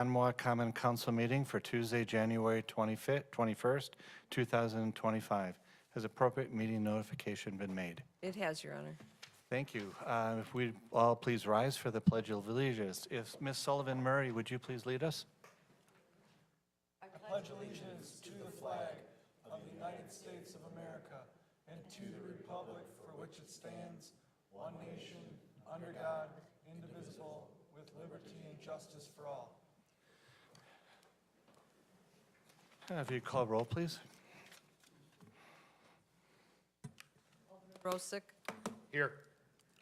Oconomowoc Common Council meeting for Tuesday, January 21st, 2025. Has appropriate meeting notification been made? It has, Your Honor. Thank you. If we all please rise for the Pledge of Allegiance. If Ms. Sullivan Murray, would you please lead us? I pledge allegiance to the flag of the United States of America and to the republic for which it stands, one nation, under God, indivisible, with liberty and justice for all. If you call roll, please. Rosick. Here.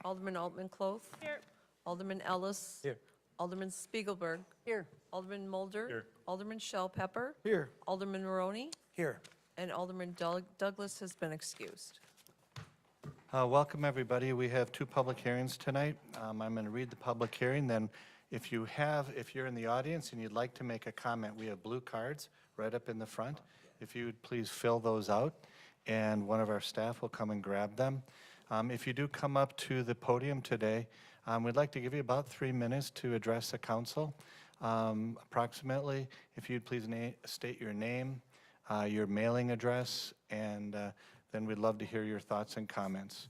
Alderman Altman-Cloth. Here. Alderman Ellis. Here. Alderman Spiegelberg. Here. Alderman Mulder. Here. Alderman Shell Pepper. Here. Alderman Maroney. Here. And Alderman Douglas has been excused. Welcome, everybody. We have two public hearings tonight. I'm going to read the public hearing. Then if you're in the audience and you'd like to make a comment, we have blue cards right up in the front. If you would please fill those out, and one of our staff will come and grab them. If you do come up to the podium today, we'd like to give you about 3 minutes to address the council. Approximately, if you'd please state your name, your mailing address, and then we'd love to hear your thoughts and comments.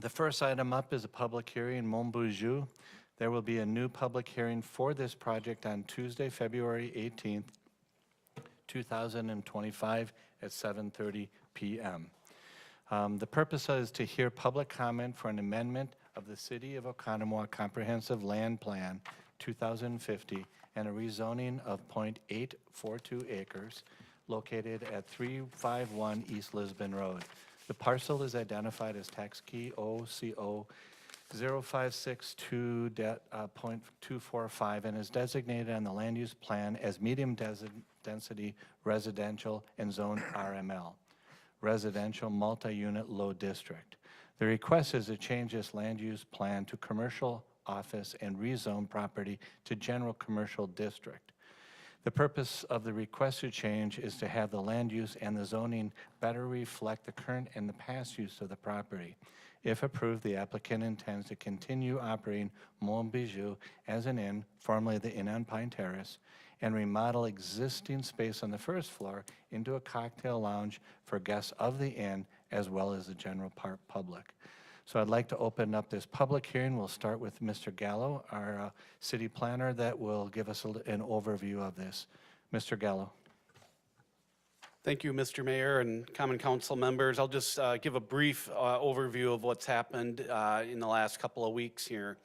The first item up is a public hearing in Montbijou. There will be a new public hearing for this project on Tuesday, February 18th, 2025 at 7:30 p.m. The purpose is to hear public comment for an amendment of the City of Oconomowoc Comprehensive Land Plan 2050 and a rezoning of .842 acres located at 351 East Lisbon Road. The parcel is identified as tax key OCO 0562.245 and is designated on the land use plan as medium density residential and zone RML, residential multi-unit low district. The request is to change this land use plan to commercial office and rezone property to general commercial district. The purpose of the requested change is to have the land use and the zoning better reflect the current and the past use of the property. If approved, the applicant intends to continue operating Montbijou as an inn, formerly the Inn on Pine Terrace, and remodel existing space on the first floor into a cocktail lounge for guests of the inn as well as the general public. So I'd like to open up this public hearing. We'll start with Mr. Gallo, our city planner, that will give us an overview of this. Mr. Gallo. Thank you, Mr. Mayor and Common Council members. I'll just give a brief overview of what's happened in the last couple of weeks here.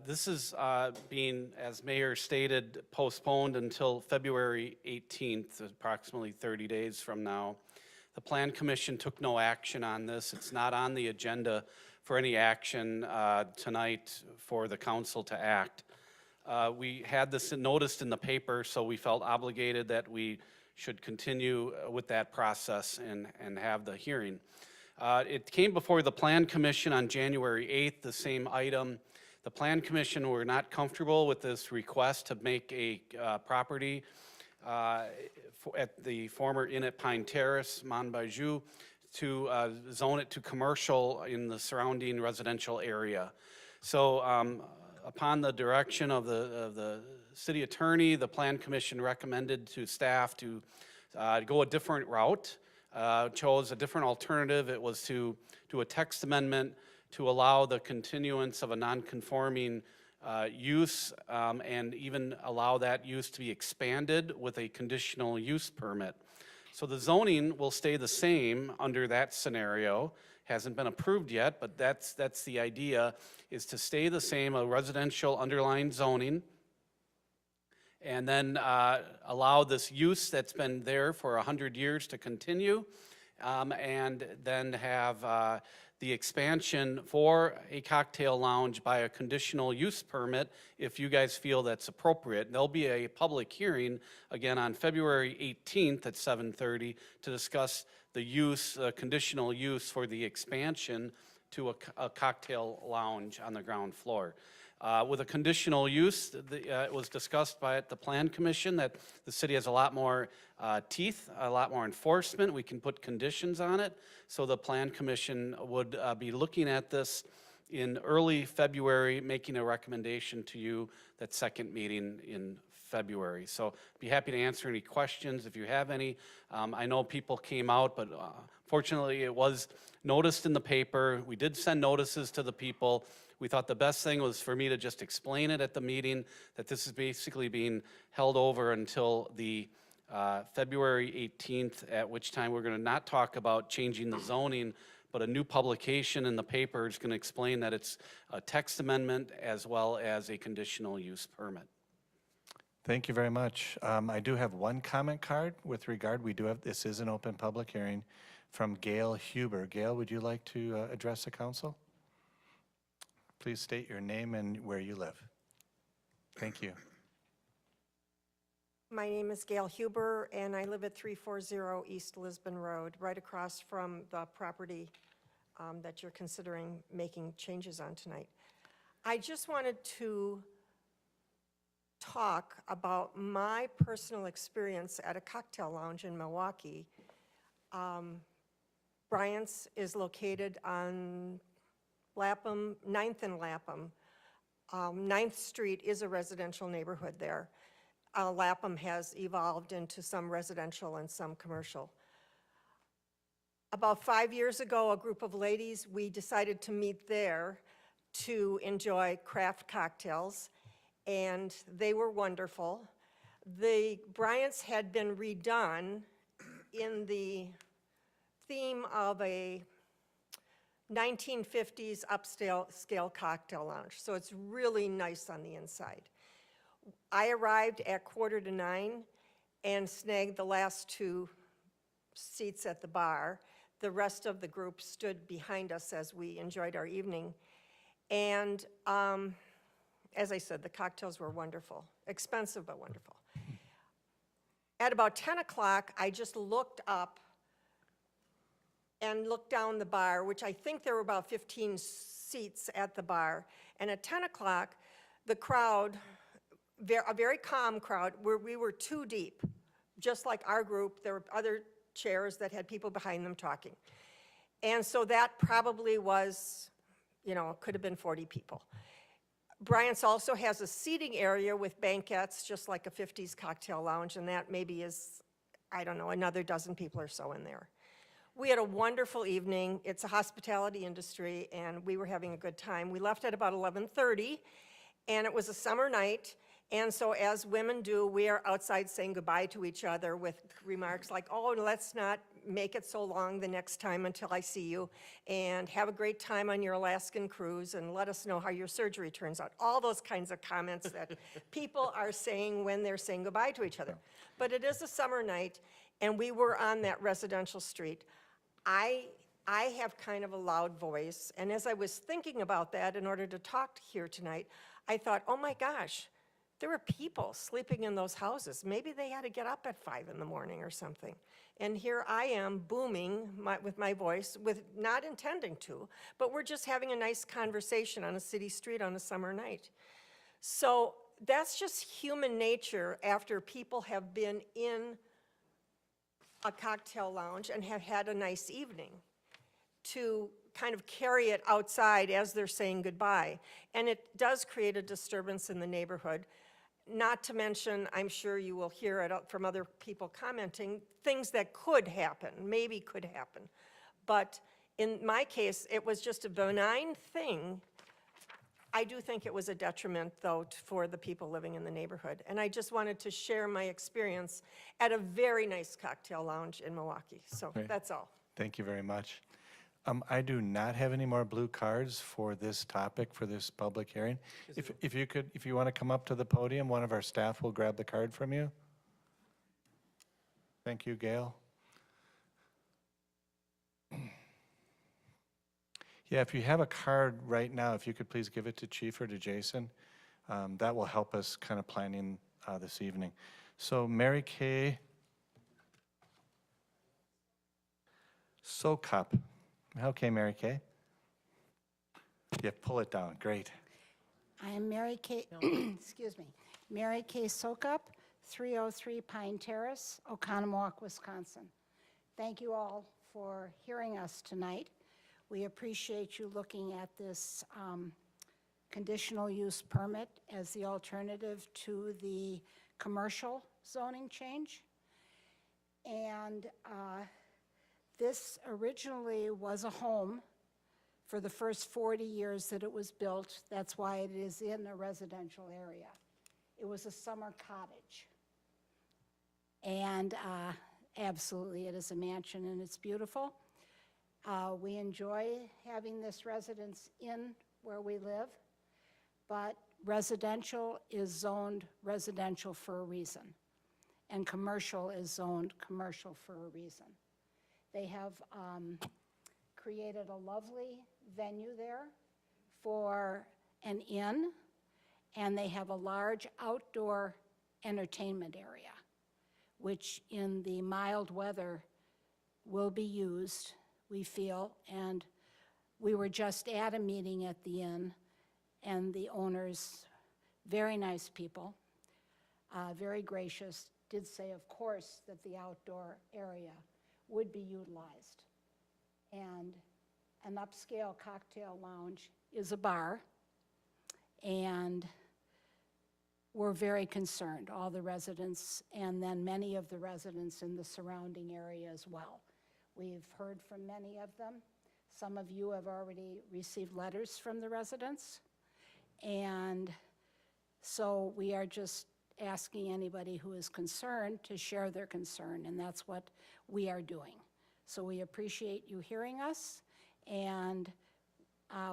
This is being, as Mayor stated, postponed until February 18th, approximately 30 days from now. The Plan Commission took no action on this. It's not on the agenda for any action tonight for the council to act. We had this noticed in the paper, so we felt obligated that we should continue with that process and have the hearing. It came before the Plan Commission on January 8th, the same item. The Plan Commission were not comfortable with this request to make a property at the former Inn at Pine Terrace, Montbijou, to zone it to commercial in the surrounding residential area. So upon the direction of the city attorney, the Plan Commission recommended to staff to go a different route, chose a different alternative. It was to do a text amendment to allow the continuance of a non-conforming use and even allow that use to be expanded with a conditional use permit. So the zoning will stay the same under that scenario. Hasn't been approved yet, but that's the idea, is to stay the same, a residential underlying zoning, and then allow this use that's been there for 100 years to continue, and then have the expansion for a cocktail lounge by a conditional use permit if you guys feel that's appropriate. There'll be a public hearing again on February 18th at 7:30 to discuss the use, conditional use for the expansion to a cocktail lounge on the ground floor. With a conditional use, it was discussed by the Plan Commission that the city has a lot more teeth, a lot more enforcement. We can put conditions on it. So the Plan Commission would be looking at this in early February, making a recommendation to you that second meeting in February. So be happy to answer any questions if you have any. I know people came out, but fortunately it was noticed in the paper. We did send notices to the people. We thought the best thing was for me to just explain it at the meeting, that this is basically being held over until the February 18th, at which time we're going to not talk about changing the zoning, but a new publication in the paper is going to explain that it's a text amendment as well as a conditional use permit. Thank you very much. I do have one comment card with regard, this is an open public hearing from Gail Huber. Gail, would you like to address the council? Please state your name and where you live. Thank you. My name is Gail Huber, and I live at 340 East Lisbon Road, right across from the property that you're considering making changes on tonight. I just wanted to talk about my personal experience at a cocktail lounge in Milwaukee. Bryant's is located on Lapham, 9th and Lapham. 9th Street is a residential neighborhood there. Lapham has evolved into some residential and some commercial. About 5 years ago, a group of ladies, we decided to meet there to enjoy craft cocktails, and they were wonderful. The Bryant's had been redone in the theme of a 1950s upscale cocktail lounge, so it's really nice on the inside. I arrived at 8:45 and snagged the last 2 seats at the bar. The rest of the group stood behind us as we enjoyed our evening. And as I said, the cocktails were wonderful, expensive but wonderful. At about 10 o'clock, I just looked up and looked down the bar, which I think there were about 15 seats at the bar. And at 10 o'clock, the crowd, a very calm crowd, where we were 2 deep. Just like our group, there were other chairs that had people behind them talking. And so that probably was, could have been 40 people. Bryant's also has a seating area with banquettes, just like a 50s cocktail lounge, and that maybe is, I don't know, another dozen people or so in there. We had a wonderful evening. It's a hospitality industry, and we were having a good time. We left at about 11:30, and it was a summer night. And so as women do, we are outside saying goodbye to each other with remarks like, oh, let's not make it so long the next time until I see you, and have a great time on your Alaskan cruise, and let us know how your surgery turns out. All those kinds of comments that people are saying when they're saying goodbye to each other. But it is a summer night, and we were on that residential street. I have kind of a loud voice, and as I was thinking about that in order to talk here tonight, I thought, oh my gosh, there were people sleeping in those houses. Maybe they had to get up at 5 in the morning or something. And here I am booming with my voice, with not intending to, but we're just having a nice conversation on a city street on a summer night. So that's just human nature after people have been in a cocktail lounge and have had a nice evening, to kind of carry it outside as they're saying goodbye. And it does create a disturbance in the neighborhood. Not to mention, I'm sure you will hear it from other people commenting, things that could happen, maybe could happen. But in my case, it was just a benign thing. I do think it was a detriment, though, for the people living in the neighborhood. And I just wanted to share my experience at a very nice cocktail lounge in Milwaukee. So Great. that's all. Thank you very much. I do not have any more blue cards for this topic, for this public hearing. If you want to come up to the podium, one of our staff will grab the card from you. Thank you, Gail. Yeah, if you have a card right now, if you could please give it to Chief or to Jason, that will help us kind of planning this evening. So Mary Kay Sokup. Okay, Mary Kay. Yeah, pull it down. Great. I am Mary Kay, excuse me, Mary Kay Sokup, 303 Pine Terrace, Oconomowoc, Wisconsin. Thank you all for hearing us tonight. We appreciate you looking at this conditional use permit as the alternative to the commercial zoning change. And this originally was a home for the first 40 years that it was built. That's why it is in a residential area. It was a summer cottage. And absolutely, it is a mansion and it's beautiful. We enjoy having this residence in where we live, but residential is zoned residential for a reason, and commercial is zoned commercial for a reason. They have created a lovely venue there for an inn, and they have a large outdoor entertainment area, which in the mild weather will be used, we feel. And we were just at a meeting at the inn, and the owners, very nice people, very gracious, did say, of course, that the outdoor area would be utilized. And an upscale cocktail lounge is a bar, and we're very concerned, all the residents, and then many of the residents in the surrounding area as well. We've heard from many of them. Some of you have already received letters from the residents. And so we are just asking anybody who is concerned to share their concern, and that's what we are doing. So we appreciate you hearing us, and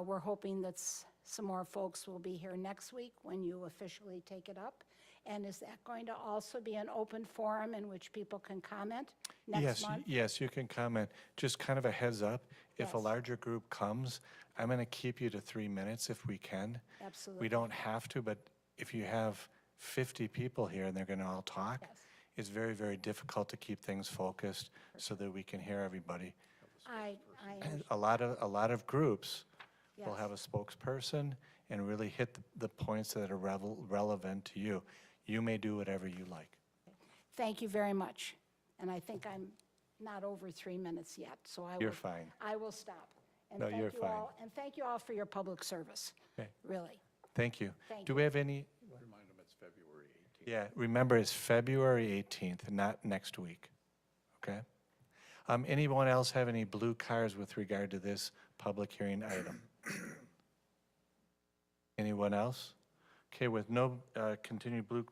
we're hoping that some more folks will be here next week when you officially take it up. And is that going to also be an open forum in which people can comment next month? Yes, you can comment. Just kind of a heads up, if a Yes. larger group comes, I'm going to keep you to 3 minutes if we can. Absolutely. We don't have to, but if you have 50 people here and they're going to all talk, Yes. it's very, very difficult to keep things focused so that we can hear everybody. I A lot of groups will Yes. have a spokesperson and really hit the points that are relevant to you. You may do whatever you like. Thank you very much. And I think I'm not over 3 minutes yet, so I will. You're fine. I will stop. And No, thank you're you fine. all- And thank you all for your public service, Okay, really. thank you. Thank Do we have any? Remind them it's February 18th. Yeah, remember, it's February 18th, not next week, okay? Anyone else have any blue cards with regard to this public hearing item? Anyone else? Okay, with no continued blue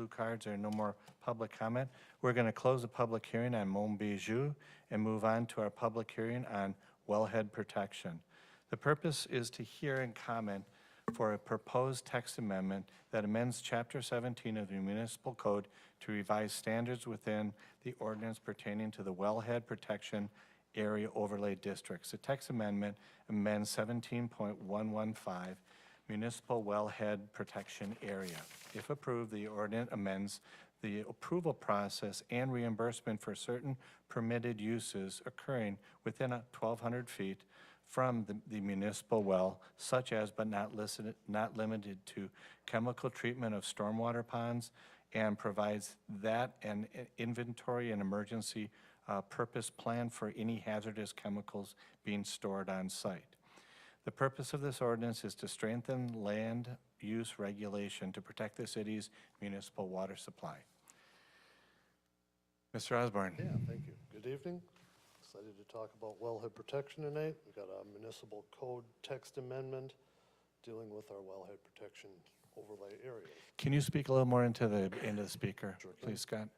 cards or no more public comment, we're going to close the public hearing on Mont Bijou and move on to our public hearing on wellhead protection. The purpose is to hear and comment for a proposed text amendment that amends Chapter 17 of the Municipal Code to revise standards within the ordinance pertaining to the wellhead protection area overlay districts. The text amendment amends 17.115 Municipal Wellhead Protection Area. If approved, the ordinance amends the approval process and reimbursement for certain permitted uses occurring within 1,200 feet from the municipal well, such as but not limited to chemical treatment of stormwater ponds, and provides that an inventory and emergency purpose plan for any hazardous chemicals being stored on site. The purpose of this ordinance is to strengthen land use regulation to protect the city's municipal water supply. Mr. Osborne. Yeah, thank you. Good evening. Excited to talk about wellhead protection tonight. We've got a municipal code text amendment dealing with our wellhead protection overlay areas. Can you speak a little more into the speaker, Sure can. please, Scott?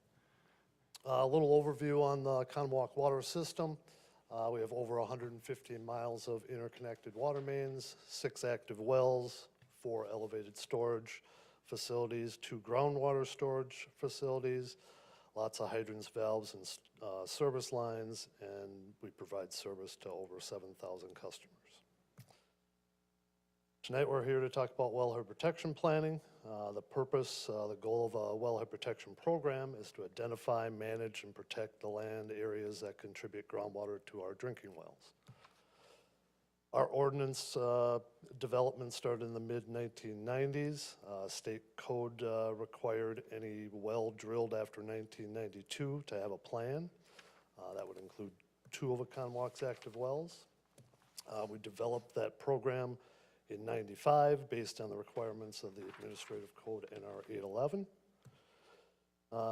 A little overview on the Conwalk water system. We have over 115 miles of interconnected water mains, 6 active wells, 4 elevated storage facilities, 2 groundwater storage facilities, lots of hydrants, valves, and service lines, and we provide service to over 7,000 customers. Tonight, we're here to talk about wellhead protection planning. The purpose, the goal of a wellhead protection program is to identify, manage, and protect the land areas that contribute groundwater to our drinking wells. Our ordinance development started in the mid-1990s. State code required any well drilled after 1992 to have a plan. That would include 2 of Conwalk's active wells. We developed that program in '95 based on the requirements of the Administrative Code NR 811.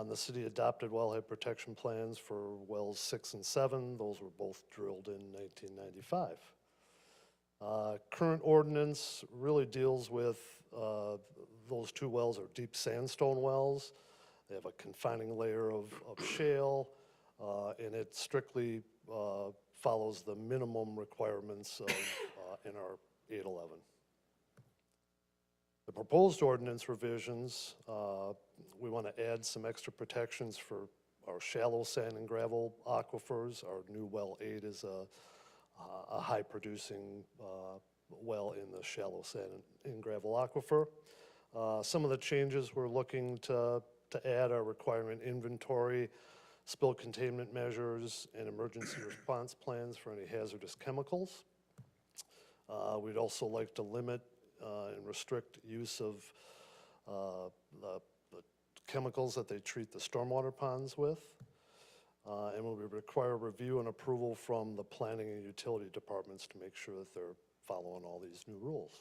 The city adopted wellhead protection plans for wells 6 and 7. Those were both drilled in 1995. Current ordinance really deals with, those 2 wells are deep sandstone wells. They have a confining layer of shale, and it strictly follows the minimum requirements of NR 811. The proposed ordinance revisions, we want to add some extra protections for our shallow sand and gravel aquifers. Our new well 8 is a high-producing well in the shallow sand and gravel aquifer. Some of the changes we're looking to add are requiring inventory, spill containment measures, and emergency response plans for any hazardous chemicals. We'd also like to limit and restrict use of the chemicals that they treat the stormwater ponds with. And we require review and approval from the planning and utility departments to make sure that they're following all these new rules.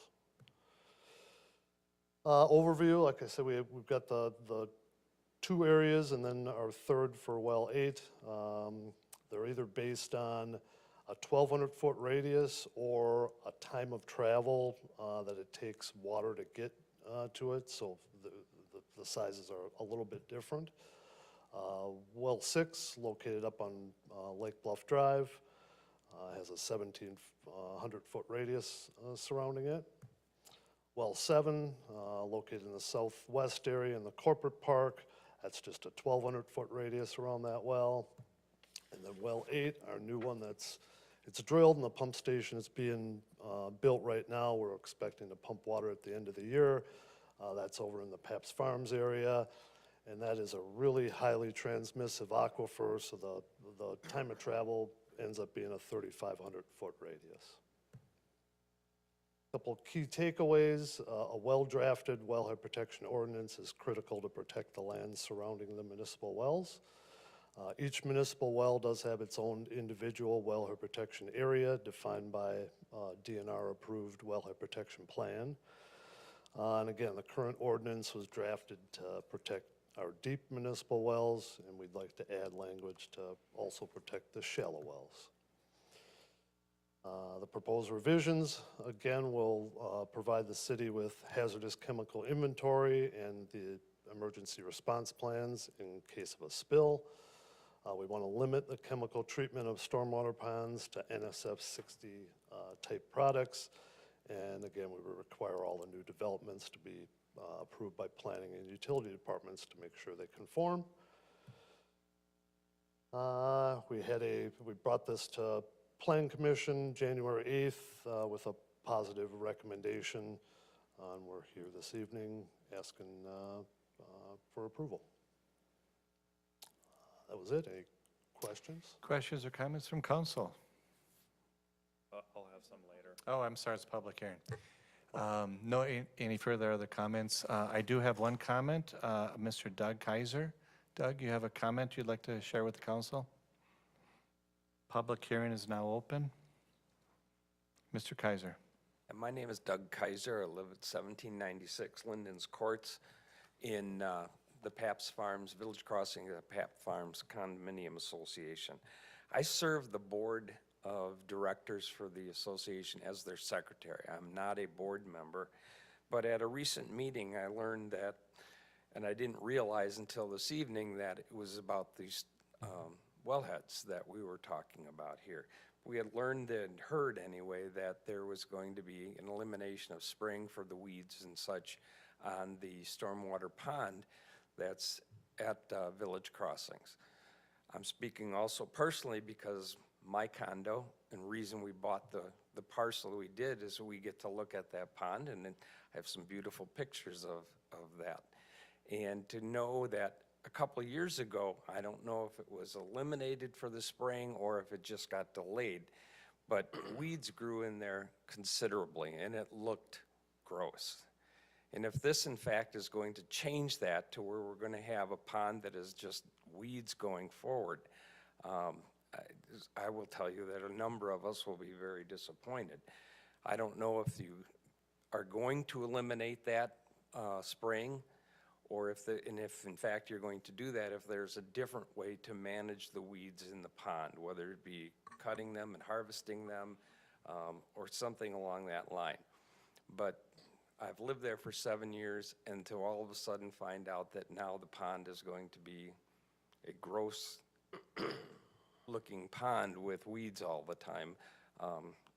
Overview, like I said, we've got the 2 areas and then our third for well 8. They're either based on a 1,200-foot radius or a time of travel that it takes water to get to it, so the sizes are a little bit different. Well 6, located up on Lake Bluff Drive, has a 1,700-foot radius surrounding it. Well 7, located in the southwest area in the corporate park, that's just a 1,200-foot radius around that well. And then well 8, our new one it's drilled and the pump station is being built right now. We're expecting to pump water at the end of the year. That's over in the Paps Farms area. And that is a really highly transmissive aquifer, so the time of travel ends up being a 3,500-foot radius. Couple key takeaways. A well-drafted wellhead protection ordinance is critical to protect the land surrounding the municipal wells. Each municipal well does have its own individual wellhead protection area defined by DNR-approved wellhead protection plan. And again, the current ordinance was drafted to protect our deep municipal wells, and we'd like to add language to also protect the shallow wells. The proposed revisions, again, will provide the city with hazardous chemical inventory and the emergency response plans in case of a spill. We want to limit the chemical treatment of stormwater ponds to NSF 60 type products. And again, we will require all the new developments to be approved by planning and utility departments to make sure they conform. We brought this to Plan Commission January 8th with a positive recommendation. And we're here this evening asking for approval. That was it. Any questions? Questions or comments from council? I'll have some later. Oh, I'm sorry, it's a public hearing. No, any further other comments? I do have one comment, Mr. Doug Kaiser. Doug, you have a comment you'd like to share with the council? Public hearing is now open. Mr. Kaiser. And my name is Doug Kaiser. I live at 1796 Linden's Courts in the Paps Farms, Village Crossing, the Paps Farms Condominium Association. I serve the board of directors for the association as their secretary. I'm not a board member, but at a recent meeting I learned that, and I didn't realize until this evening, that it was about these wellheads that we were talking about here. We had learned and heard anyway that there was going to be an elimination of spraying for the weeds and such on the stormwater pond that's at Village Crossings. I'm speaking also personally because my condo, and reason we bought the parcel we did is we get to look at that pond, and then I have some beautiful pictures of that. And to know that a couple of years ago, I don't know if it was eliminated for the spraying or if it just got delayed, but weeds grew in there considerably and it looked gross. And if this in fact is going to change that to where we're going to have a pond that is just weeds going forward, I will tell you that a number of us will be very disappointed. I don't know if you are going to eliminate that spraying, or if in fact you're going to do that, if there's a different way to manage the weeds in the pond, whether it be cutting them and harvesting them, or something along that line. But I've lived there for 7 years, and to all of a sudden find out that now the pond is going to be a gross looking pond with weeds all the time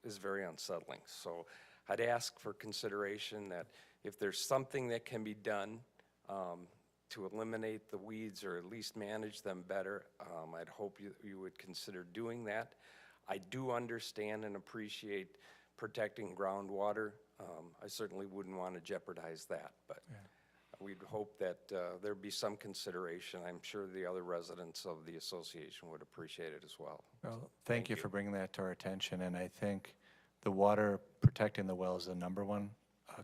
is very unsettling. So I'd ask for consideration that if there's something that can be done to eliminate the weeds or at least manage them better, I'd hope you would consider doing that. I do understand and appreciate protecting groundwater. I certainly wouldn't want to jeopardize that, but we'd hope that there'd be some consideration. I'm sure the other residents of the association would appreciate it as well. Well, thank you for bringing that to our attention, and I think the water, protecting the well is the number one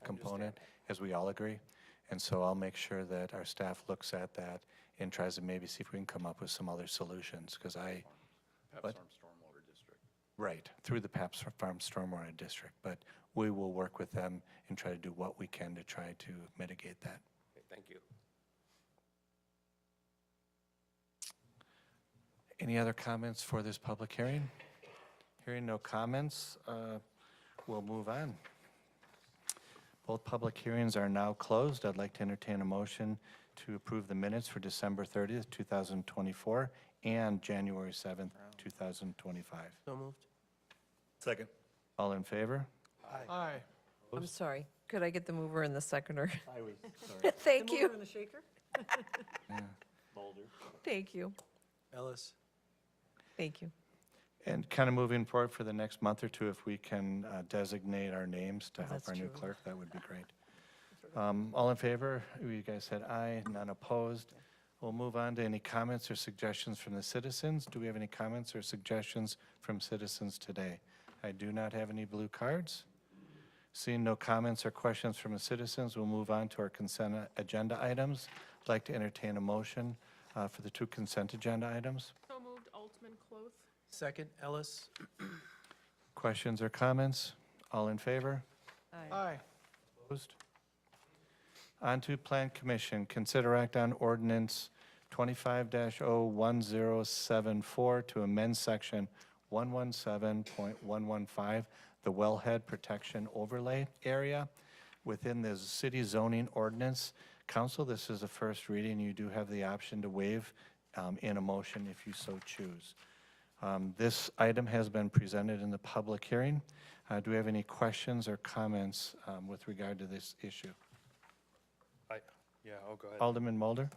component, as we all agree. And so I'll make sure that our staff looks at that and tries to maybe see if we can come up with some other solutions, because I... What? Stormwater District. Right, through the Paps Farm Stormwater District, but we will work with them and try to do what we can to try to mitigate that. Okay, thank you. Any other comments for this public hearing? Hearing no comments, we'll move on. Both public hearings are now closed. I'd like to entertain a motion to approve the minutes for December 30th, 2024, and January 7th, 2025. So moved. Second. All in favor? Aye. I'm sorry. Could I get the mover and the seconder? I was, sorry. Thank The you. mover and the shaker? Mulder. Thank you. Ellis. Thank you. And kind of moving forward for the next month or two, if we can designate our names to help that's our new true. clerk, that would be great. All in favor? You guys said aye, none opposed. We'll move on to any comments or suggestions from the citizens. Do we have any comments or suggestions from citizens today? I do not have any blue cards. Seeing no comments or questions from the citizens, we'll move on to our consent agenda items. I'd like to entertain a motion for the two consent agenda items. So moved, Altman Cloth. Second, Ellis. Questions or comments? All in favor? Aye. Opposed? On to Plan Commission, consider act on ordinance 25-01074 to amend section 117.115, the wellhead protection overlay area within the city zoning ordinance. Council, this is the first reading. You do have the option to waive in a motion if you so choose. This item has been presented in the public hearing. Do we have any questions or comments with regard to this issue? Yeah, I'll go ahead. Alderman Mulder?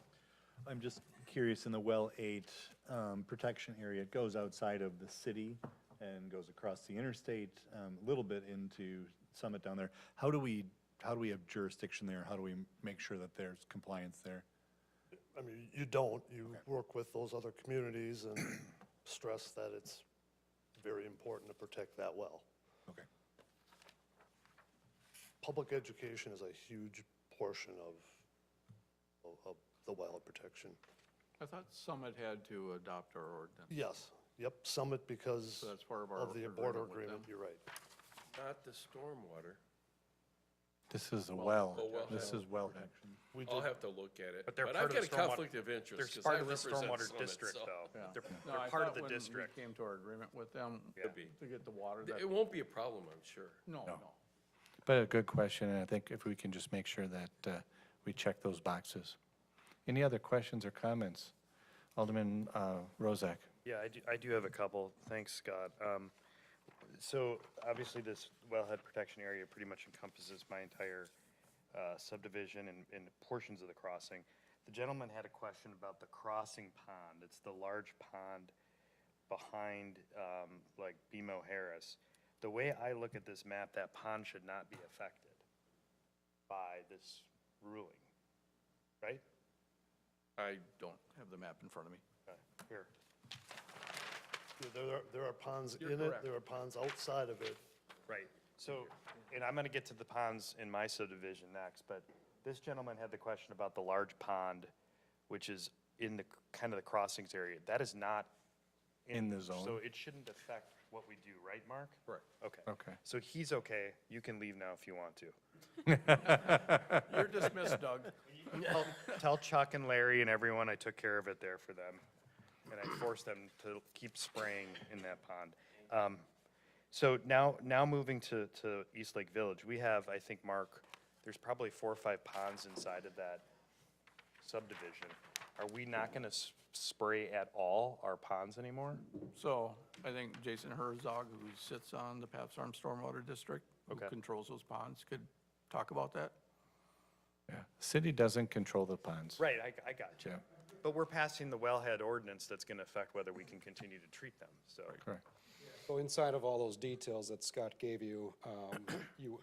I'm just curious, in the well 8 protection area, it goes outside of the city and goes across the interstate, a little bit into Summit down there. How do we have jurisdiction there? How do we make sure that there's compliance there? I mean, you don't. You work with those other communities and stress that it's very important to protect that well. Okay. Public education is a huge portion of the wellhead protection. I thought Summit had to adopt our ordinance. Yes, yep, Summit because So that's part of our of the border agreement with agreement, them. you're right. Not the stormwater. This is a well. well. This is wellhead. We I'll did, have to look at it. But they're But part I've of got the a stormwater- conflict of interest. They're 'cause part I of the represent stormwater Summit, district, so though. Yeah. They're No, I part of thought the when district. we came to our agreement with them Could be. to get the water, that, It won't be a problem, I'm sure. no, no. But a good question, and I think if we can just make sure that we check those boxes. Any other questions or comments? Alderman Rozak? Yeah, I do have a couple. Thanks, Scott. So obviously this wellhead protection area pretty much encompasses my entire subdivision and portions of the crossing. The gentleman had a question about the crossing pond. It's the large pond behind like BMO Harris. The way I look at this map, that pond should not be affected by this ruling, right? I don't have the map in front of me. Here. there are ponds You're in it, correct. there are ponds outside of it. Right, so, and I'm gonna get to the ponds in my subdivision next, but this gentleman had the question about the large pond, which is in the, kind of the crossings area. That is not In the zone. So it shouldn't affect what we do, right, Mark? Correct. Okay. Okay. So he's okay. You can leave now if you want to. You're dismissed, Doug. Tell Chuck and Larry and everyone I took care of it there for them. And I forced them to keep spraying in that pond. So now moving to East Lake Village, we have, I think, Mark, there's probably 4 or 5 ponds inside of that subdivision. Are we not gonna spray at all our ponds anymore? So I think Jason Herzog, who sits on the Paps Farm Stormwater District, who Okay. controls those ponds, could talk about that. Yeah. City doesn't control the ponds. Right, I got you. Yeah. But we're passing the wellhead ordinance that's gonna affect whether we can continue to treat them, so. Correct. So inside of all those details that Scott gave you, you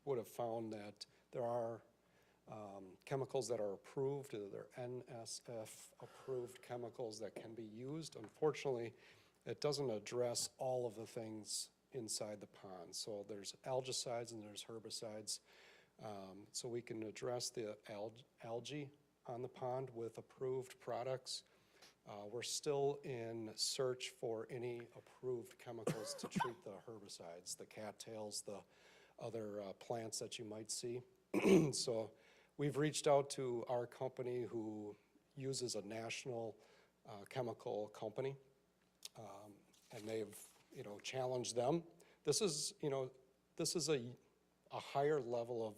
would have found that there are chemicals that are approved, they're NSF-approved chemicals that can be used. Unfortunately, it doesn't address all of the things inside the pond. So there's algicides and there's herbicides. So we can address the algae on the pond with approved products. We're still in search for any approved chemicals to treat the herbicides, the cattails, the other plants that you might see. So we've reached out to our company who uses a national chemical company, and they've, challenged them. This is, this is a higher level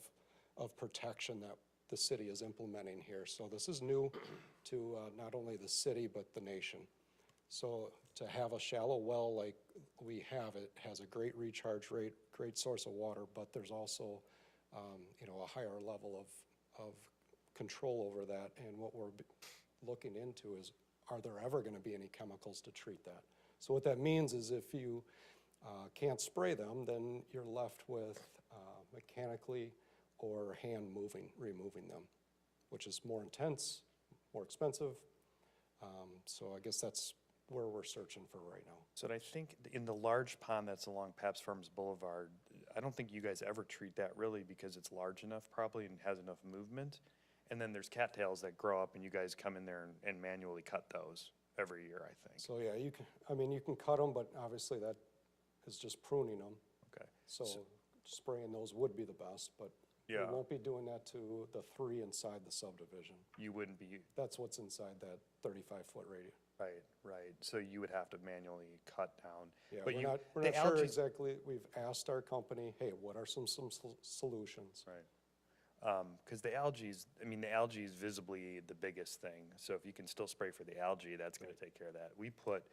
of protection that the city is implementing here. So this is new to not only the city, but the nation. So to have a shallow well like we have, it has a great recharge rate, great source of water, but there's also, a higher level of control over that. And what we're looking into is, are there ever going to be any chemicals to treat that? So what that means is if you can't spray them, then you're left with mechanically or removing them, which is more intense, more expensive. So I guess that's where we're searching for right now. So I think in the large pond that's along Paps Farms Boulevard, I don't think you guys ever treat that really because it's large enough probably and has enough movement. And then there's cattails that grow up and you guys come in there and manually cut those every year, I think. So yeah, you can cut them, but obviously that is just pruning them. Okay. So spraying those would be the best, but we Yeah. won't be doing that to the 3 inside the subdivision. You wouldn't be, That's what's inside that 35-foot radius. right. So you would have to manually cut down. Yeah, But we're you- not the sure algae- exactly. We've asked our company, hey, what are some solutions? Right. Because the algae is visibly the biggest thing. So if you can still spray for the algae, that's going to take care of that. We put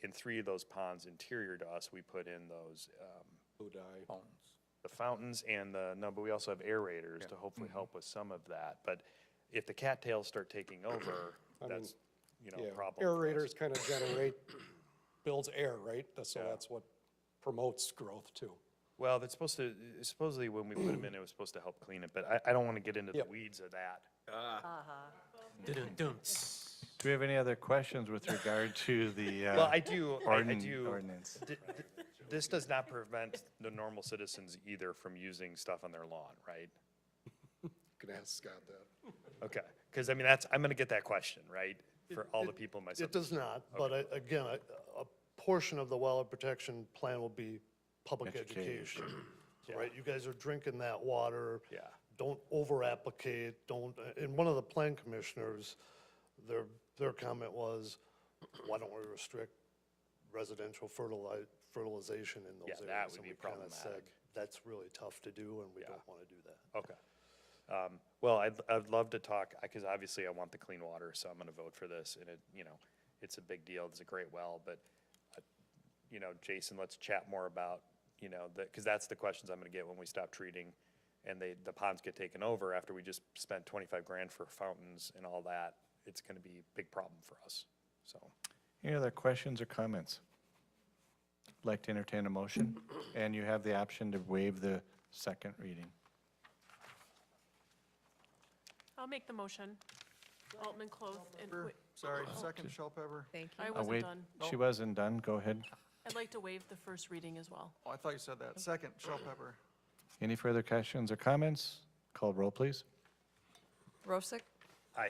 in 3 of those ponds interior to us, we put in those, Blue dye. the fountains and but we also have aerators to hopefully help with some of that. But if the cattails start taking over, that's, a Yeah, problem. for us. aerators kind of builds air, right? So Yeah. that's what promotes growth too. Well, that's supposedly when we put them in, it was supposed to help clean it, but I don't want to get into the Yep. weeds of that. Do we have any other questions with regard to the Well, I do. ordinance? This does not prevent the normal citizens either from using stuff on their lawn, right? You can ask Scott that. Okay, because I'm going to get that question, right? For all the people in my It does subdivision. not, but again, a portion of the wellhead protection plan will be public education. Right, you guys are drinking that water. Yeah. Don't over-applicate, and one of the plan commissioners, their comment was, why don't we restrict residential fertilization in those Yeah, areas? that would And be we kinda said, problematic. that's really tough to do, and we Yeah. don't want to do that. Okay. Well, I'd love to talk, because obviously I want the clean water, so I'm going to vote for this. And it's a big deal. It's a great well, but, Jason, let's chat more about, because that's the questions I'm going to get when we stop treating and the ponds get taken over after we just spent 25 grand for fountains and all that. It's going to be a big problem for us, so. Any other questions or comments? Like to entertain a motion, and you have the option to waive the second reading. I'll make the motion. Altman, Cloth, and, Sorry, second, Shellpepper. Thank you. I Oh, wasn't wait, done. she wasn't done, go ahead. I'd like to waive the first reading as well. Oh, I thought you said that. Second, Shellpepper. Any further questions or comments? Call roll, please. Rosick, Aye.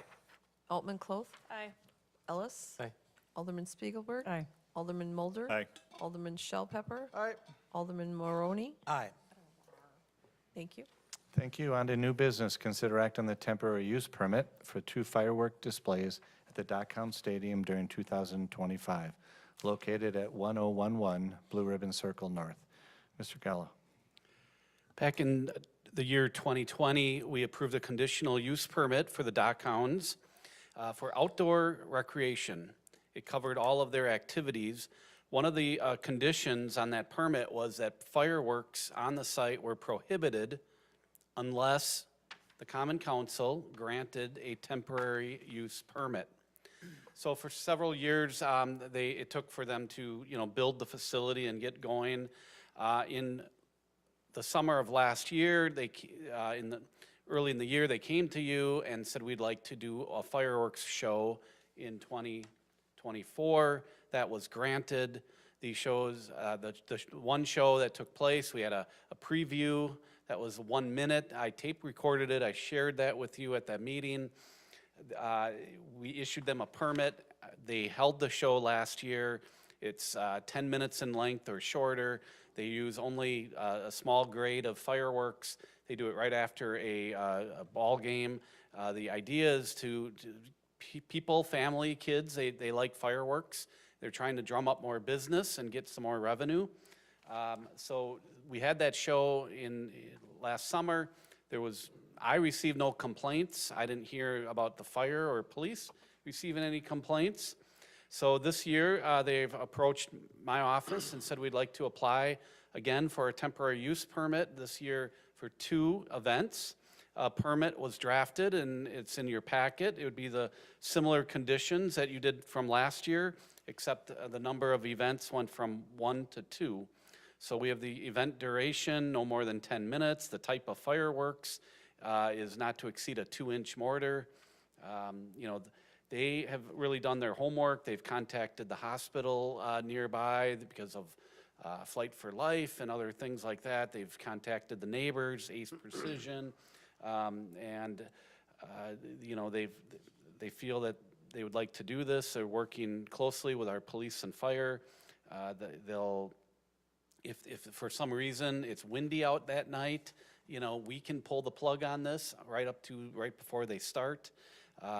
Altman Cloth, Aye. Ellis. Aye. Alderman Spiegelberg. Aye. Alderman Mulder. Aye. Alderman Shell Pepper. Aye. Alderman Maroney. Aye. Thank you. Thank you. On to new business. Consider act on the temporary use permit for 2 firework displays at the Dotcom Stadium during 2025, located at 1011 Blue Ribbon Circle North. Mr. Gallo. Back in the year 2020, we approved a conditional use permit for the Dock Hounds for outdoor recreation. It covered all of their activities. One of the conditions on that permit was that fireworks on the site were prohibited unless the Common Council granted a temporary use permit. So for several years, it took for them to, build the facility and get going. In the summer of last year, early in the year, they came to you and said, we'd like to do a fireworks show in 2024. That was granted. These shows, the one show that took place, we had a preview that was 1 minute. I tape recorded it. I shared that with you at that meeting. We issued them a permit. They held the show last year. It's 10 minutes in length or shorter. They use only a small grade of fireworks. They do it right after a ball game. The idea is people, family, kids, they like fireworks. They're trying to drum up more business and get some more revenue. So we had that show in last summer. I received no complaints. I didn't hear about the fire or police receiving any complaints. So this year, they've approached my office and said we'd like to apply again for a temporary use permit this year for 2 events. A permit was drafted and it's in your packet. It would be the similar conditions that you did from last year, except the number of events went from 1 to 2. So we have the event duration, no more than 10 minutes. The type of fireworks is not to exceed a 2-inch mortar. They have really done their homework. They've contacted the hospital nearby because of Flight for Life and other things like that. They've contacted the neighbors, Ace Precision, they feel that they would like to do this. They're working closely with our police and fire. If for some reason it's windy out that night, we can pull the plug on this right before they start.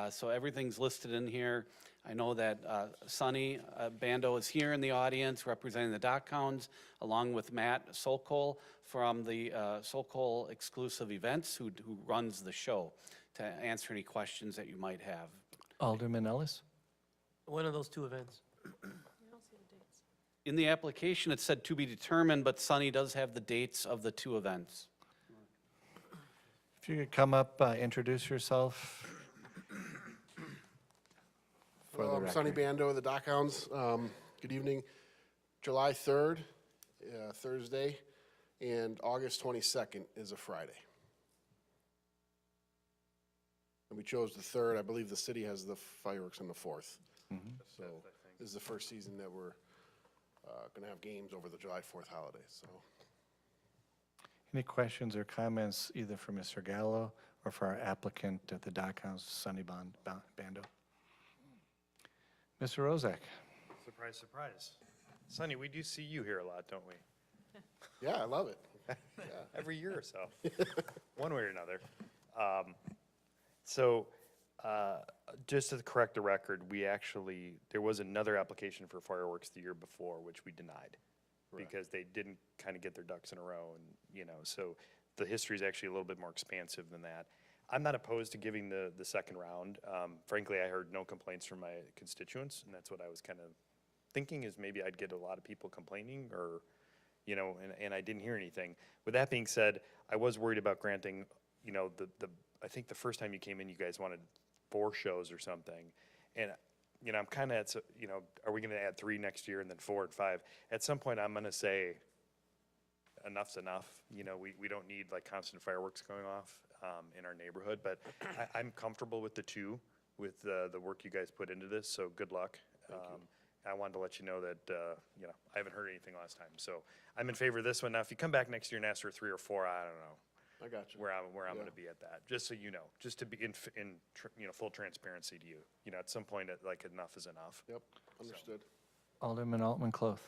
So everything's listed in here. I know that Sonny Bando is here in the audience representing the Dock Hounds, along with Matt Sokol from the Sokol Exclusive Events, who runs the show, to answer any questions that you might have. Alderman Ellis. When are those 2 events? In the application, it said to be determined, but Sonny does have the dates of the 2 events. If you could come up, introduce yourself. For the I'm Sonny record. Bando of the Dock Hounds. Good evening. July 3rd, Thursday, and August 22nd is a Friday. And we chose the 3rd. I believe the city has the fireworks on the 4th. So this is the first season that we're going to have games over the July 4th holiday. So Any questions or comments either for Mr. Gallo or for our applicant at the Dock House, Sonny Bando? Mr. Rozak. Surprise, surprise. Sonny, we do see you here a lot, don't we? yeah, I love it. Every year or so, one way or another. So just to correct the record, there was another application for fireworks the year before, which we denied because they didn't kind of get their ducks in a row. And, so the history is actually a little bit more expansive than that. I'm not opposed to giving the second round. Frankly, I heard no complaints from my constituents, and that's what I was kind of thinking is maybe I'd get a lot of people complaining or, and I didn't hear anything. With that being said, I was worried about granting, I think the first time you came in, you guys wanted 4 shows or something. And, I'm kind of are we going to add 3 next year and then 4 and 5? At some point, I'm going to say enough's enough. We don't need like constant fireworks going off in our neighborhood, but I'm comfortable with the 2, with the work you guys put into this, so good luck. I wanted to let you know that, I haven't heard anything last time, so I'm in favor of this one. Now, if you come back next year and ask for 3 or 4, I don't know. I got you. Where I'm going to be at that, just so you know, just to be in full transparency to you. At some point, like enough is enough. Yep, understood. Alderman Altman Cloth.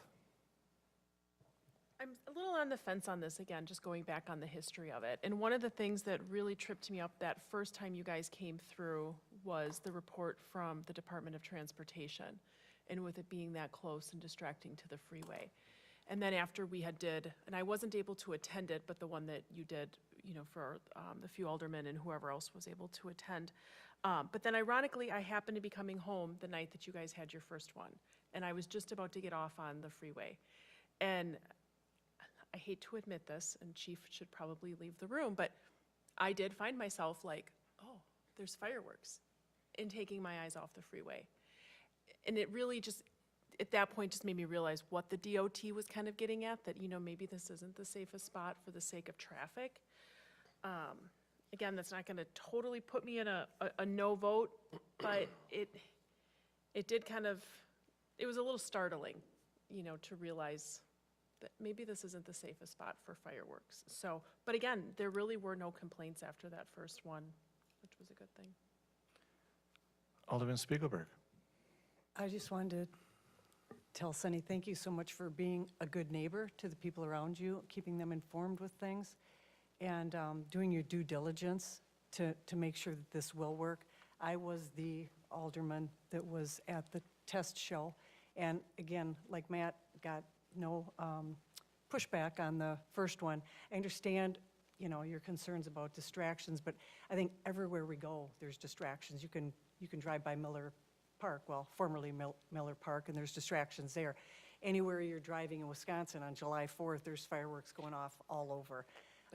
I'm a little on the fence on this again, just going back on the history of it. And one of the things that really tripped me up that first time you guys came through was the report from the Department of Transportation, and with it being that close and distracting to the freeway. And then after we had did, and I wasn't able to attend it, but the one that you did, you know, for the few aldermen and whoever else was able to attend. But then ironically, I happened to be coming home the night that you guys had your first one, and I was just about to get off on the freeway. And I hate to admit this, and Chief should probably leave the room, but I did find myself like, oh, there's fireworks, and taking my eyes off the freeway. And it really just, at that point, just made me realize what the DOT was kind of getting at, that, you know, maybe this isn't the safest spot for the sake of traffic. Again, that's not gonna totally put me in a no vote, but it did kind of, it was a little startling, you know, to realize that maybe this isn't the safest spot for fireworks. So, but again, there really were no complaints after that first one, which was a good thing. Alderman Spiegelberg. I just wanted to tell Sunny, thank you so much for being a good neighbor to the people around you, keeping them informed with things, and doing your due diligence to make sure that this will work. I was the alderman that was at the test show, and again, like Matt, got no pushback on the first one. I understand, you know, your concerns about distractions, but I think everywhere we go, there's distractions. You can drive by Miller Park, well, formerly Miller Park, and there's distractions there. Anywhere you're driving in Wisconsin on July 4th, there's fireworks going off all over.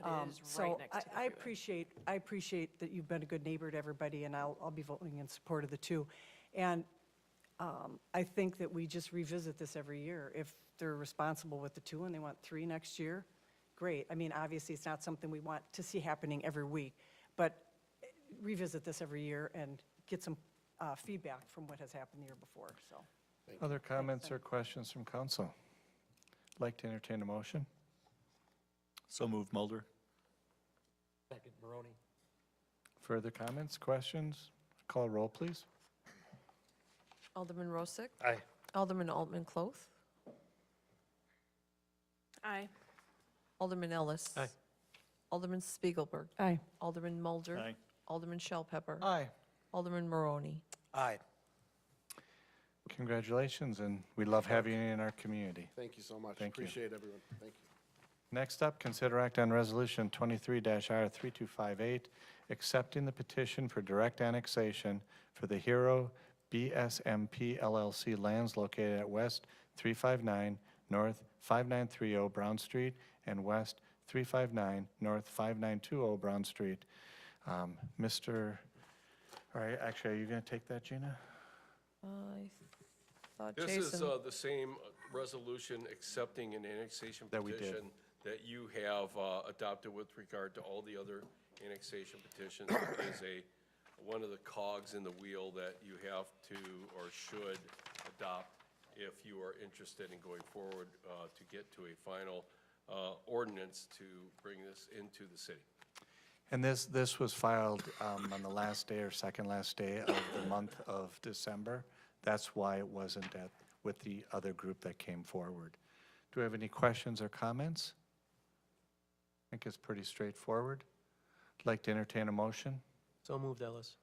But it is right next to the I freeway. appreciate that you've been a good neighbor to everybody, and I'll be voting in support of the two. And I think that we just revisit this every year. If they're responsible with the two and they want 3 next year, great. I mean, obviously, it's not something we want to see happening every week, but revisit this every year and get some feedback from what has happened the year before, so. Other comments or questions from council? Like to entertain a motion? So moved, Mulder. Second, Maroney. Further comments, questions? Call roll, please. Alderman Rosick. Aye. Alderman Altman Cloth. Aye. Alderman Ellis. Aye. Alderman Spiegelberg. Aye. Alderman Mulder. Aye. Alderman Shell Pepper. Aye. Alderman Maroney. Aye. Congratulations, and we love having you in our community. Thank you so much. Thank you. Appreciate everyone. Thank you. Next up, consider act on resolution 23-R3258, accepting the petition for direct annexation for the Hero BSMP LLC lands located at West 359, North 5930 Brown Street, and West 359, North 5920 Brown Street. All right, actually, are you going to take that, Gina? I thought This is Jason. the same resolution accepting an annexation That we did. petition that you have adopted with regard to all the other annexation petitions. It is one of the cogs in the wheel that you have to or should adopt if you are interested in going forward to get to a final ordinance to bring this into the city. And this was filed on the last day or second last day of the month of December. That's why it wasn't with the other group that came forward. Do we have any questions or comments? I think it's pretty straightforward. I'd like to entertain a motion. So moved, Ellis.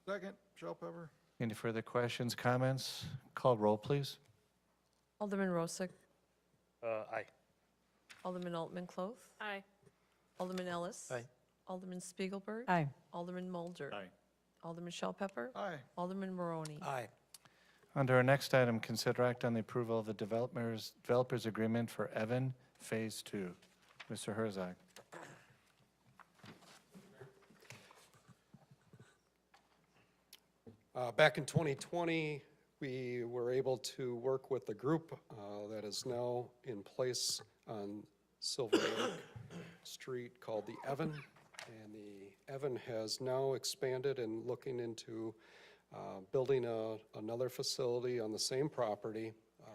Second, Shell Pepper. Any further questions, comments? Call roll, please. Alderman Rosick. Aye. Alderman Altman Cloth. Aye. Alderman Ellis. Aye. Alderman Spiegelberg. Aye. Alderman Mulder. Aye. Alderman Shell Pepper. Aye. Alderman Maroney. Aye. Under our next item, consider act on the approval of the developers agreement for Evan Phase 2. Mr. Herzog. Back in 2020, we were able to work with a group that is now in place on Silver Lake Street called the Evan. And the Evan has now expanded and looking into building another facility on the same property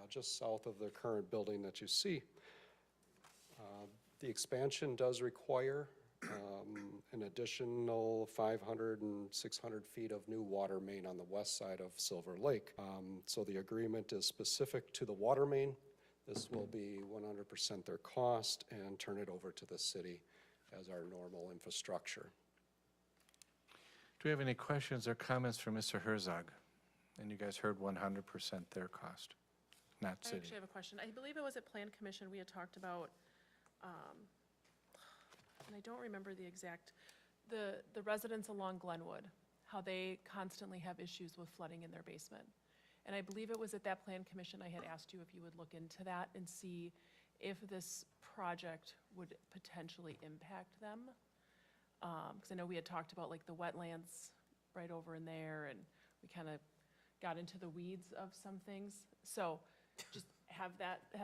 just south of the current building that you see. The expansion does require an additional 500 and 600 feet of new water main on the west side of Silver Lake. So the agreement is specific to the water main. This will be 100% their cost and turn it over to the city as our normal infrastructure. Do we have any questions or comments for Mr. Herzog? And you guys heard 100% their cost, not I city. actually have a question. I believe it was at Plan Commission, we had talked about, and I don't remember the exact, the residents along Glenwood, how they constantly have issues with flooding in their basement. And I believe it was at that Plan Commission, I had asked you if you would look into that and see if this project would potentially impact them. Because I know we had talked about like the wetlands right over in there, and we kind of got into the weeds of some things. So just has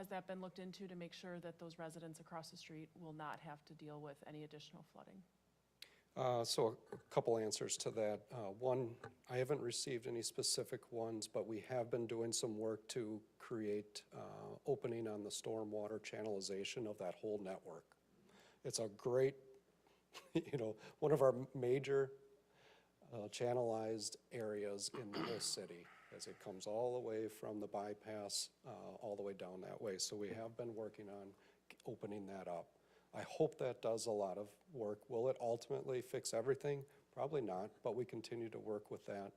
that been looked into to make sure that those residents across the street will not have to deal with any additional flooding? So a couple answers to that. One, I haven't received any specific ones, but we have been doing some work to create opening on the stormwater channelization of that whole network. It's a great, one of our major channelized areas in the whole city, as it comes all the way from the bypass all the way down that way. So we have been working on opening that up. I hope that does a lot of work. Will it ultimately fix everything? Probably not, but we continue to work with that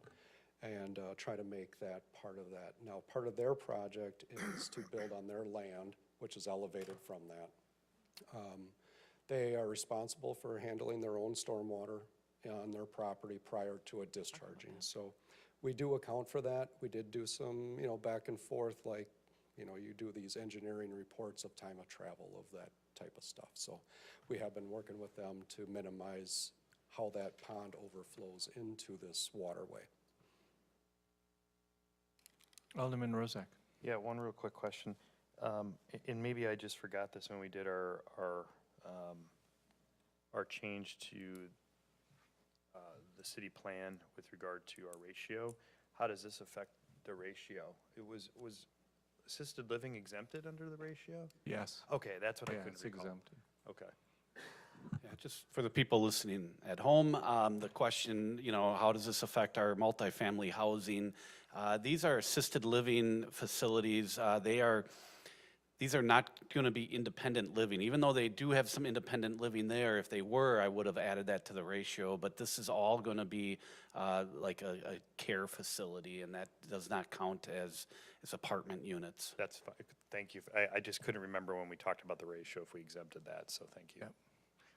and try to make that part of that. Now, part of their project is to build on their land, which is elevated from that. They are responsible for handling their own stormwater on their property prior to it discharging. So we do account for that. We did do some, back and forth, like, you do these engineering reports of time of travel of that type of stuff. So we have been working with them to minimize how that pond overflows into this waterway. Alderman Rozak. Yeah, one real quick question. And maybe I just forgot this when we did our change to the city plan with regard to our ratio. How does this affect the ratio? It was assisted living exempted under the ratio? Yes. Okay, that's what I Yeah, couldn't it's recall. exempted. Okay. Yeah, just for the people listening at home, the question, how does this affect our multifamily housing? These are assisted living facilities. These are not going to be independent living, even though they do have some independent living there. If they were, I would have added that to the ratio, but this is all going to be like a care facility, and that does not count as apartment units. That's fine. Thank you. I just couldn't remember when we talked about the ratio if we exempted that, so thank you. Yep.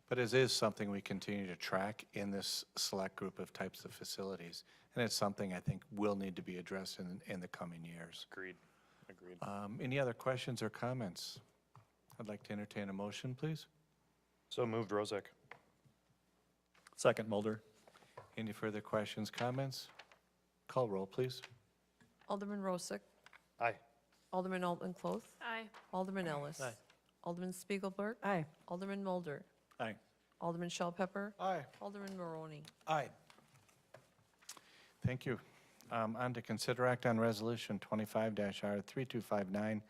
But it is something we continue to track in this select group of types of facilities. And it's something I think will need to be addressed in the coming years. Agreed. Agreed. Any other questions or comments? I'd like to entertain a motion, please. So moved, Rozak. Second, Mulder. Any further questions, comments? Call roll, please. Alderman Rosick. Aye. Alderman Altman Cloth. Aye. Alderman Ellis. Aye. Alderman Spiegelberg. Aye. Alderman Mulder. Aye. Alderman Shell Pepper. Aye. Alderman Maroney. Aye. Thank you. On to consider act on resolution 25-R3259,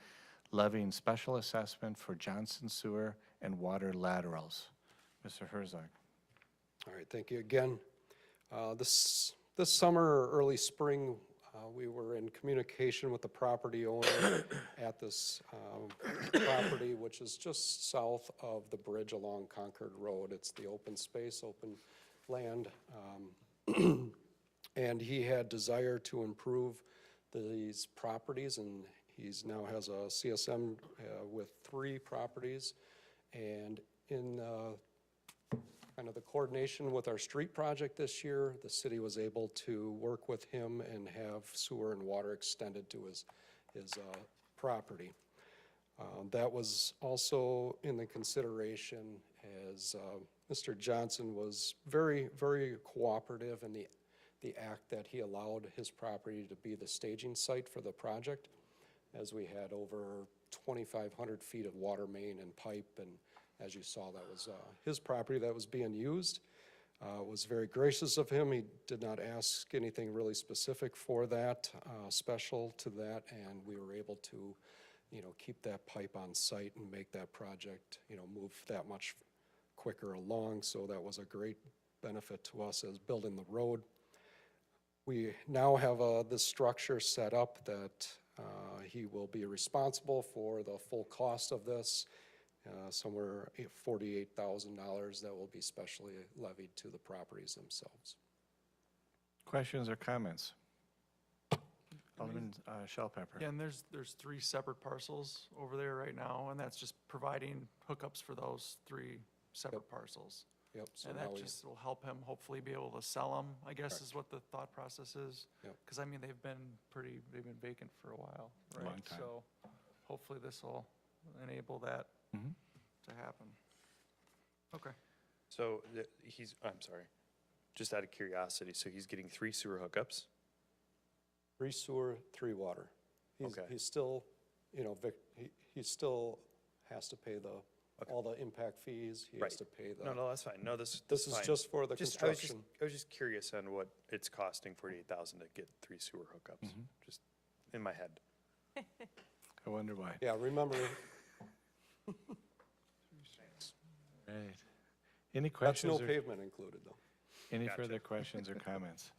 levying special assessment for Johnson Sewer and Water laterals. Mr. Herzog. All right, thank you again. This summer or early spring, we were in communication with the property owner at this property, which is just south of the bridge along Concord Road. It's the open space, open land. And he had desire to improve these properties, and he's now has a CSM with 3 properties. And in kind of the coordination with our street project this year, the city was able to work with him and have sewer and water extended to his property. That was also in the consideration as Mr. Johnson was very, very cooperative in the act that he allowed his property to be the staging site for the project, as we had over 2,500 feet of water main and pipe, and as you saw, that was his property that was being used. It was very gracious of him. He did not ask anything really specific for that, special to that, and we were able to, keep that pipe on site and make that project, move that much quicker along, so that was a great benefit to us as building the road. We now have this structure set up that he will be responsible for the full cost of this, somewhere $48,000 that will be specially levied to the properties themselves. Questions or comments? Alderman Shellpepper. Yeah, and there's 3 separate parcels over there right now, and that's just providing hookups for those 3 separate parcels. Yep. So And now that we, just will help him hopefully be able to sell them, I guess is what the thought process is. Yep. Because I mean, they've been vacant for a while, right? Long time. So hopefully this will enable that Mhm. to happen. Okay. So I'm sorry, just out of curiosity, so he's getting 3 sewer hookups? 3 sewer, 3 water. Okay. He's still, you know, he still has to pay all the impact fees. He has Right. to pay the. No, that's fine. No, this This is fine. just for the I was construction. just curious on what it's costing, 48,000 to get 3 sewer hookups, just in my head. I wonder why. Yeah, remember, Right. Any that's questions? no or- pavement included, though. Any Gotcha. further questions or comments?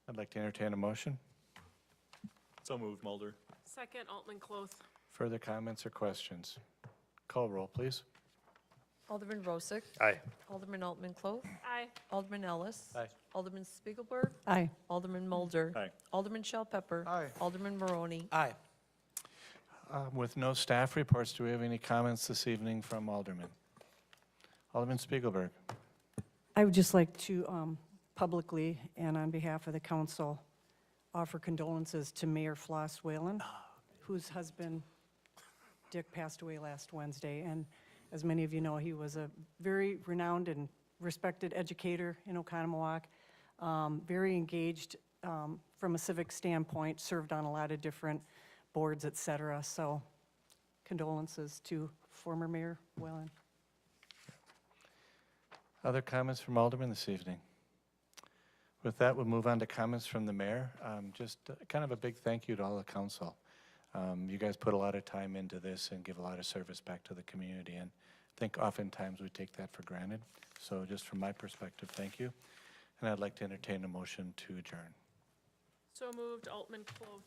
I'd like to entertain a motion. So moved, Mulder. Second, Altman Cloth. Further comments or questions? Call roll, please. Alderman Rosick. Aye. Alderman Altman Cloth. Aye. Alderman Ellis. Aye. Alderman Spiegelberg. Aye. Alderman Mulder. Aye. Alderman Shellpepper. Aye. Alderman Maroney. Aye. With no staff reports, do we have any comments this evening from Alderman? Alderman Spiegelberg. I would just like to publicly and on behalf of the council offer condolences to Mayor Floss Whalen, whose husband Dick passed away last Wednesday. And as many of you know, he was a very renowned and respected educator in Oconomowoc, very engaged from a civic standpoint, served on a lot of different boards, et cetera. So condolences to former Mayor Whalen. Other comments from Alderman this evening? With that, we'll move on to comments from the mayor. Just kind of a big thank you to all the council. You guys put a lot of time into this and give a lot of service back to the community, and I think oftentimes we take that for granted. So just from my perspective, thank you. And I'd like to entertain a motion to adjourn. So moved, Altman Cloth.